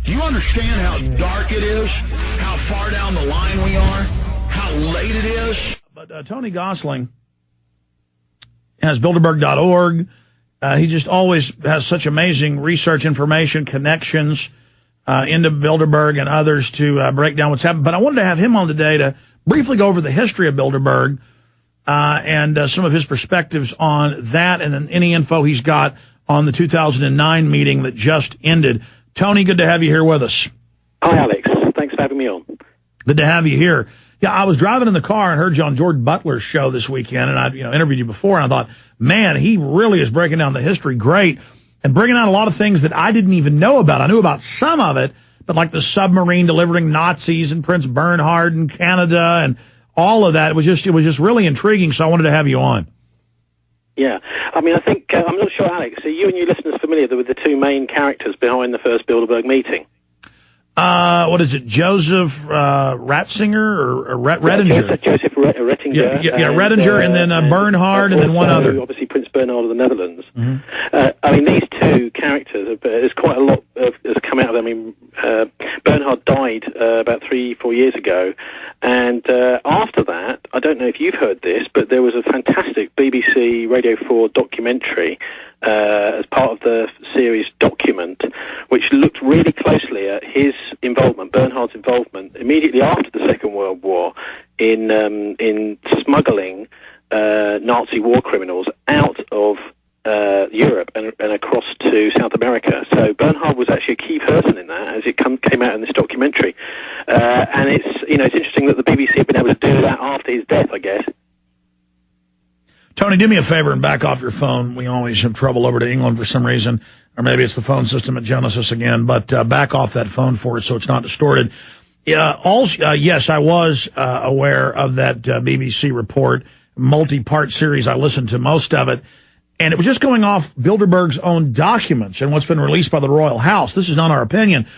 Do you understand how dark it is? How far down the line we are? How late it is? But Tony Gosling has Bilderberg.org. He just always has such amazing research information, connections into Bilderberg and others to break down what's happened. But I wanted to have him on today to briefly go over the history of Bilderberg and some of his perspectives on that, and then any info he's got on the 2009 meeting that just ended. Tony, good to have you here with us. Hi, Alex. Thanks for having me on. Good to have you here. Yeah, I was driving in the car and heard you on George Butler's show this weekend, and I interviewed you before, and I thought, man, he really is breaking down the history great and bringing out a lot of things that I didn't even know about. I knew about some of it, but like the submarine delivering Nazis and Prince Bernhard in Canada and all of that, it was just really intriguing, so I wanted to have you on. Yeah. I mean, I think, I'm not sure, Alex, are you and your listeners familiar with the two main characters behind the first Bilderberg meeting? What is it, Joseph Ratzinger or Redinger? Joseph Rettinger. Yeah, Redinger, and then Bernhard, and then one other. Obviously, Prince Bernhard of the Netherlands. Mm-hmm. I mean, these two characters, there's quite a lot has come out of them. I mean, Bernhard died about 3-4 years ago, and after that, I don't know if you've heard this, but there was a fantastic BBC Radio 4 documentary as part of the series Document, which looked really closely at his involvement, Bernhard's involvement, immediately after the Second World War in smuggling Nazi war criminals out of Europe and across to South America. So Bernhard was actually a key person in that, as it came out in this documentary. And it's interesting that the BBC have been able to do that after his death, I guess. Tony, do me a favor and back off your phone. We always have trouble over to England for some reason, or maybe it's the phone system at Genesis again, but back off that phone for it so it's not distorted. Yes, I was aware of that BBC report, multi-part series. I listened to most of it, and it was just going off Bilderberg's own documents and what's been released by the Royal House. This is not our opinion.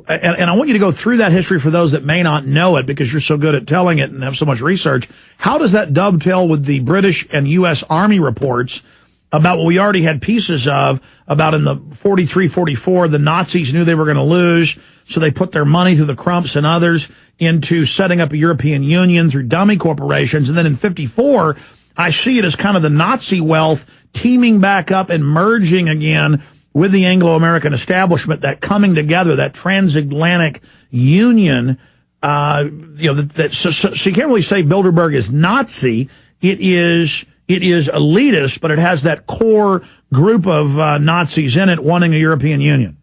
And I want you to go through that history for those that may not know it, because you're so good at telling it and have so much research. How does that dovetail with the British and U.S. Army reports about what we already had pieces of, about in the 43, 44, the Nazis knew they were going to lose, so they put their money through the Crumps and others into setting up a European Union through dummy corporations. And then in 54, I see it as kind of the Nazi wealth teaming back up and merging again with the Anglo-American establishment, that coming together, that transatlantic union, so you can't really say Bilderberg is Nazi. It is elitist, but it has that core group of Nazis in it wanting a European Union.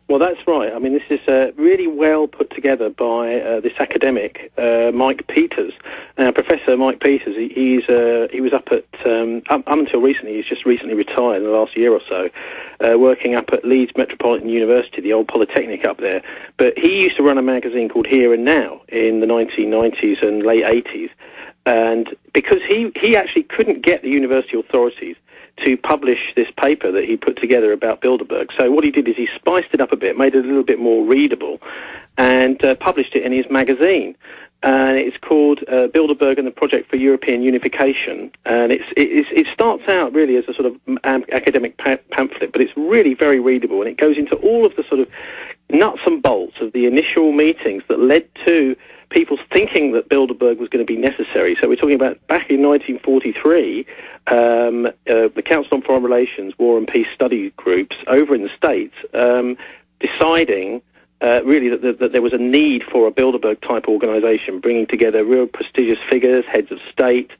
Well, that's right. I mean, this is really well put together by this academic, Mike Peters. Now, Professor Mike Peters, he was up at, up until recently, he's just recently retired in the last year or so, working up at Leeds Metropolitan University, the old Polytechnic up there. But he used to run a magazine called Here and Now in the 1990s and late 80s. And because he actually couldn't get the university authorities to publish this paper that he put together about Bilderberg. So what he did is he spiced it up a bit, made it a little bit more readable, and published it in his magazine. And it's called Bilderberg and the Project for European Unification. And it starts out really as a sort of academic pamphlet, but it's really very readable, and it goes into all of the sort of nuts and bolts of the initial meetings that led to people thinking that Bilderberg was going to be necessary. So we're talking about back in 1943, the Council on Foreign Relations, War and Peace Study Groups over in the States deciding really that there was a need for a Bilderberg-type organization, bringing together real prestigious figures, heads of state,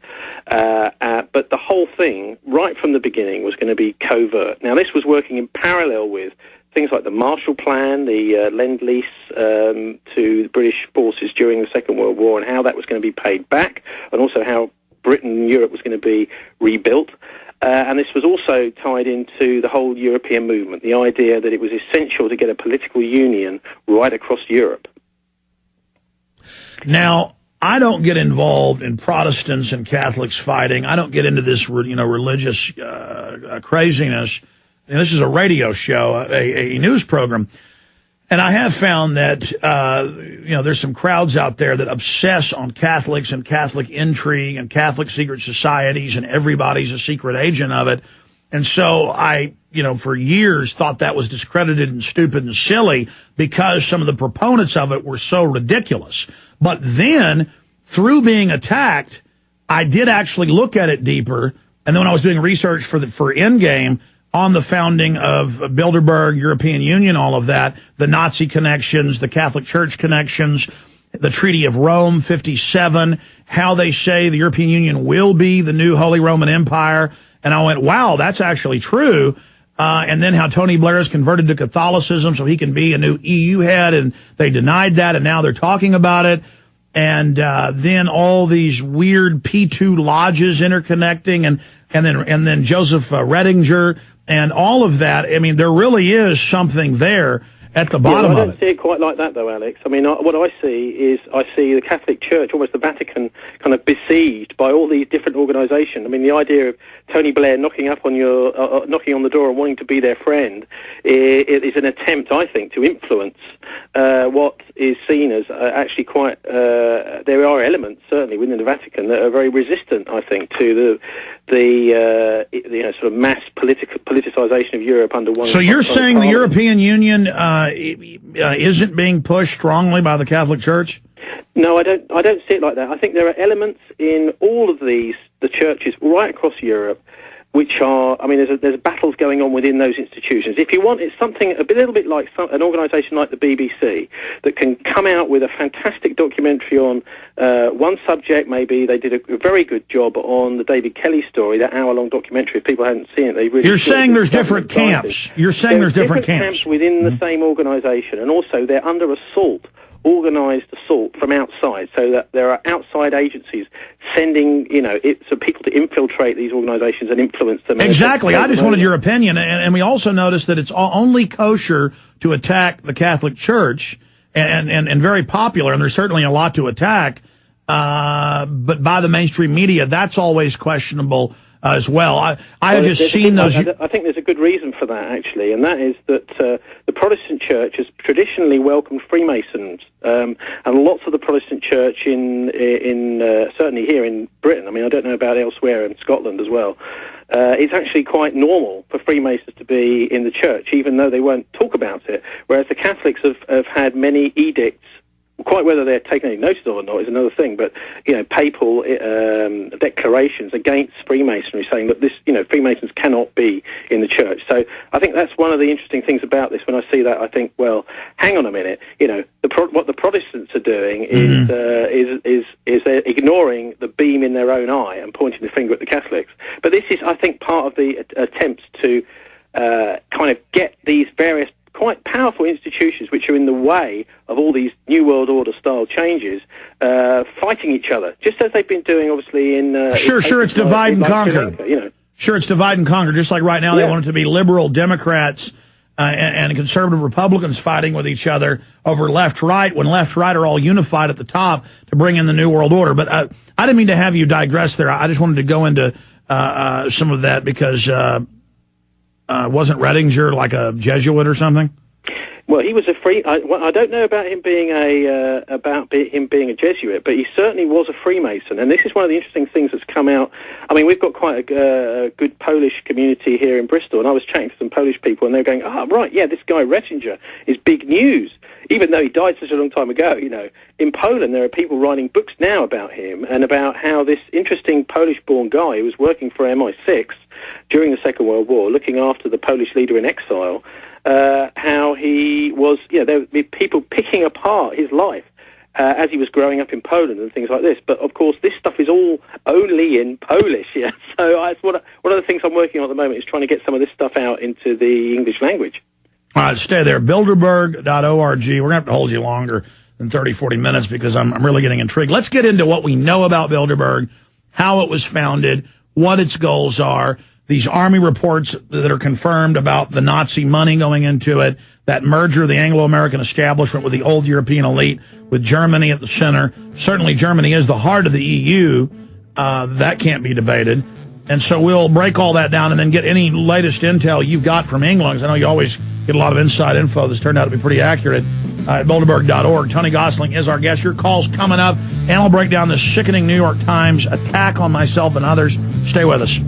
but the whole thing, right from the beginning, was going to be covert. Now, this was working in parallel with things like the Marshall Plan, the Lend-Lease to the British forces during the Second World War, and how that was going to be paid back, and also how Britain and Europe was going to be rebuilt. And this was also tied into the whole European movement, the idea that it was essential to get a political union right across Europe. Now, I don't get involved in Protestants and Catholics fighting. I don't get into this, religious craziness. And this is a radio show, a news program. And I have found that, there's some crowds out there that obsess on Catholics and Catholic intrigue and Catholic secret societies, and everybody's a secret agent of it. And so I for years thought that was discredited and stupid and silly because some of the proponents of it were so ridiculous. But then, through being attacked, I did actually look at it deeper. And then when I was doing research for Endgame on the founding of Bilderberg, European Union, all of that, the Nazi connections, the Catholic Church connections, the Treaty of Rome, 57, how they say the European Union will be the new Holy Roman Empire. And I went, wow, that's actually true. And then how Tony Blair is converted to Catholicism so he can be a new EU head, and they denied that, and now they're talking about it. And then all these weird P2 lodges interconnecting, and then Joseph Redinger, and all of that. I mean, there really is something there at the bottom of it. I don't see it quite like that, though, Alex. I mean, what I see the Catholic Church, almost the Vatican, kind of besieged by all these different organisations. I mean, the idea of Tony Blair knocking on the door and wanting to be their friend is an attempt, I think, to influence what is seen as actually quite. There are elements certainly within the Vatican that are very resistant, I think, to the sort of mass politicisation of Europe under one. So you're saying the European Union isn't being pushed strongly by the Catholic Church? No, I don't see it like that. I think there are elements in all of the churches right across Europe which are, I mean, there's battles going on within those institutions. If you want, it's something a little bit like an organisation like the BBC that can come out with a fantastic documentary on one subject. Maybe they did a very good job on the David Kelly story, that hour-long documentary. If people hadn't seen it, they really. You're saying there's different camps. You're saying there's different camps within the same organisation, and also they're under assault. Organised assault from outside, so that there are outside agencies sending, so people to infiltrate these organisations and influence them. Exactly. I just wanted your opinion, and we also noticed that it's only kosher to attack the Catholic Church, and very popular, and there's certainly a lot to attack, but by the mainstream media, that's always questionable as well. I have just seen those. I think there's a good reason for that, actually, and that is that the Protestant Church has traditionally welcomed Freemasons, and lots of the Protestant Church in certainly here in Britain. I mean, I don't know about elsewhere in Scotland as well. It's actually quite normal for Freemasons to be in the church, even though they won't talk about it. Whereas the Catholics have had many edicts. Quite whether they're taking any notice of or not is another thing, but papal declarations against Freemasonry, saying that this, Freemasons cannot be in the church. So I think that's one of the interesting things about this. When I see that, I think, well, hang on a minute. What the Protestants are doing is they're ignoring the beam in their own eye and pointing the finger at the Catholics. But this is, I think, part of the attempts to kind of get these various quite powerful institutions which are in the way of all these New World Order style changes, fighting each other, just as they've been doing, obviously, in... Sure, it's divide and conquer. Sure, it's divide and conquer, just like right now they want it to be liberal Democrats and conservative Republicans fighting with each other over left-right, when left-right are all unified at the top to bring in the New World Order. But I didn't mean to have you digress there. I just wanted to go into some of that because... wasn't Redinger like a Jesuit or something? Well, he was I don't know about him being a Jesuit, but he certainly was a Freemason. And this is one of the interesting things that's come out. I mean, we've got quite a good Polish community here in Bristol, and I was chatting to some Polish people, and they were going, right, yeah, this guy Redinger is big news. Even though he died such a long time ago, in Poland there are people writing books now about him and about how this interesting Polish-born guy who was working for MI6 during the Second World War, looking after the Polish leader in exile, how he was, there would be people picking apart his life as he was growing up in Poland and things like this. But, of course, this stuff is all only in Polish, yeah. So it's one of the things I'm working on at the moment is trying to get some of this stuff out into the English language. All right, stay there. Bilderberg.org. We're going to have to hold you longer than 30, 40 minutes because I'm really getting intrigued. Let's get into what we know about Bilderberg, how it was founded, what its goals are, these Army reports that are confirmed about the Nazi money going into it, that merger of the Anglo-American establishment with the old European elite, with Germany at the center. Certainly Germany is the heart of the EU. That can't be debated. And so we'll break all that down and then get any latest intel you've got from England, because I know you always get a lot of inside info that's turned out to be pretty accurate at Bilderberg.org. Tony Gosling is our guest. Your call's coming up, and I'll break down this sickening New York Times attack on myself and others. Stay with us.